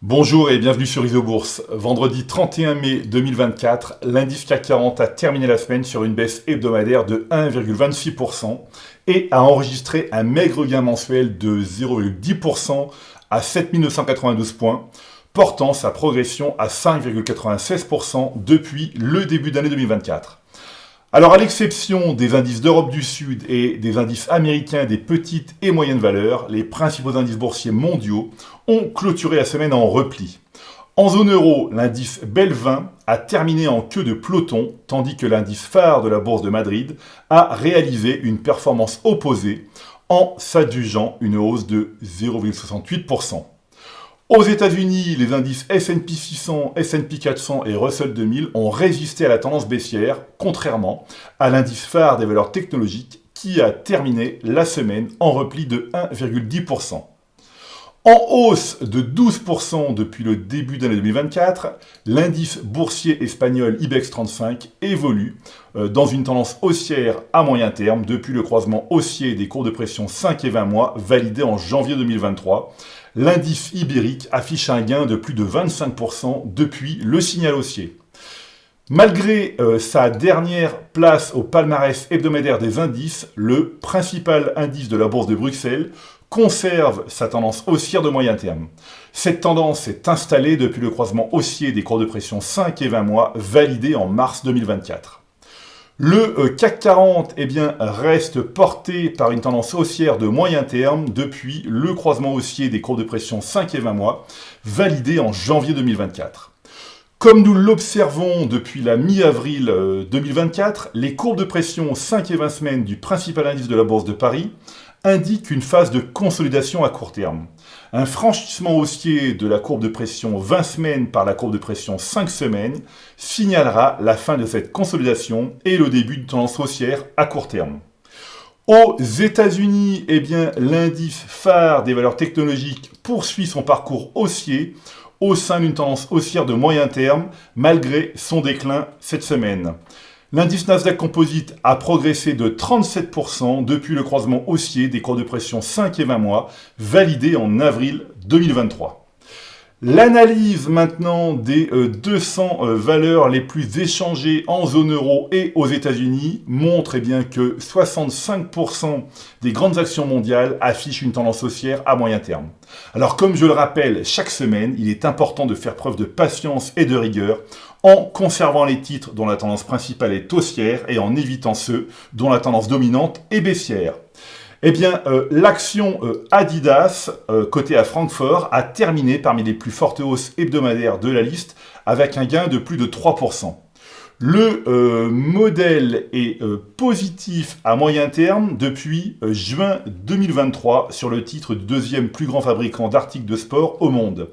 Bonjour et bienvenue sur Isobourse. Vendredi 31 mai 2024, l'indice CAC 40 a terminé la semaine sur une baisse hebdomadaire de 1,26% et a enregistré un maigre gain mensuel de 0,10% à 7992 points, portant sa progression à 5,96% depuis le début d'année 2024. Alors, à l'exception des indices d'Europe du Sud et des indices américains des petites et moyennes valeurs, les principaux indices boursiers mondiaux ont clôturé la semaine en repli. En zone euro, l'indice BEL 20 a terminé en queue de peloton, tandis que l'indice phare de la bourse de Madrid a réalisé une performance opposée en s'adjugeant une hausse de 0,68%. Aux États-Unis, les indices S&P 600, S&P 400 et Russell 2000 ont résisté à la tendance baissière, contrairement à l'indice phare des valeurs technologiques qui a terminé la semaine en repli de 1,10%. En hausse de 12% depuis le début d'année 2024, l'indice boursier espagnol IBEX 35 évolue dans une tendance haussière à moyen terme depuis le croisement haussier des courbes de pression 5 et 20 mois validé en janvier 2023. L'indice ibérique affiche un gain de plus de 25% depuis le signal haussier. Malgré sa dernière place au palmarès hebdomadaire des indices, le principal indice de la bourse de Bruxelles conserve sa tendance haussière de moyen terme. Cette tendance s'est installée depuis le croisement haussier des courbes de pression 5 et 20 mois validé en mars 2024. Le CAC 40 reste porté par une tendance haussière de moyen terme depuis le croisement haussier des courbes de pression 5 et 20 mois, validé en janvier 2024. Comme nous l'observons depuis la mi-avril 2024, les courbes de pression 5 et 20 semaines du principal indice de la Bourse de Paris indiquent une phase de consolidation à court terme. Un franchissement haussier de la courbe de pression 20 semaines par la courbe de pression 5 semaines signalera la fin de cette consolidation et le début d'une tendance haussière à court terme. Aux États-Unis, l'indice phare des valeurs technologiques poursuit son parcours haussier au sein d'une tendance haussière de moyen terme malgré son déclin cette semaine. L'indice Nasdaq Composite a progressé de 37% depuis le croisement haussier des courbes de pression 5 et 20 mois, validé en avril 2023. L'analyse maintenant des 200 valeurs les plus échangées en zone euro et aux États-Unis montre que 65% des grandes actions mondiales affichent une tendance haussière à moyen terme. Alors comme je le rappelle chaque semaine, il est important de faire preuve de patience et de rigueur en conservant les titres dont la tendance principale est haussière et en évitant ceux dont la tendance dominante est baissière. L'action Adidas, cotée à Francfort, a terminé parmi les plus fortes hausses hebdomadaires de la liste avec un gain de plus de 3%. Le modèle est positif à moyen terme depuis juin 2023 sur le titre du deuxième plus grand fabricant d'articles de sport au monde.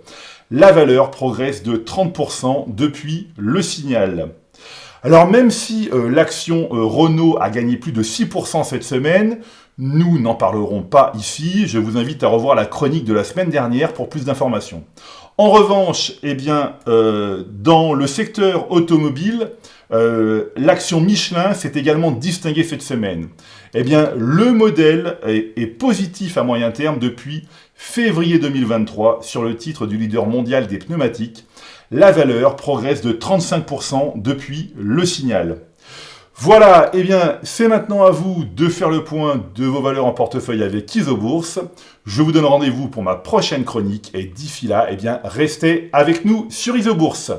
La valeur progresse de 30% depuis le signal. Alors même si l'action Renault a gagné plus de 6% cette semaine, nous n'en parlerons pas ici. Je vous invite à revoir la chronique de la semaine dernière pour plus d'informations. En revanche, dans le secteur automobile, l'action Michelin s'est également distinguée cette semaine. Le modèle est positif à moyen terme depuis février 2023 sur le titre du leader mondial des pneumatiques. La valeur progresse de 35% depuis le signal. Voilà, c'est maintenant à vous de faire le point de vos valeurs en portefeuille avec Isobourse. Je vous donne rendez-vous pour ma prochaine chronique et d'ici là, restez avec nous sur Isobourse.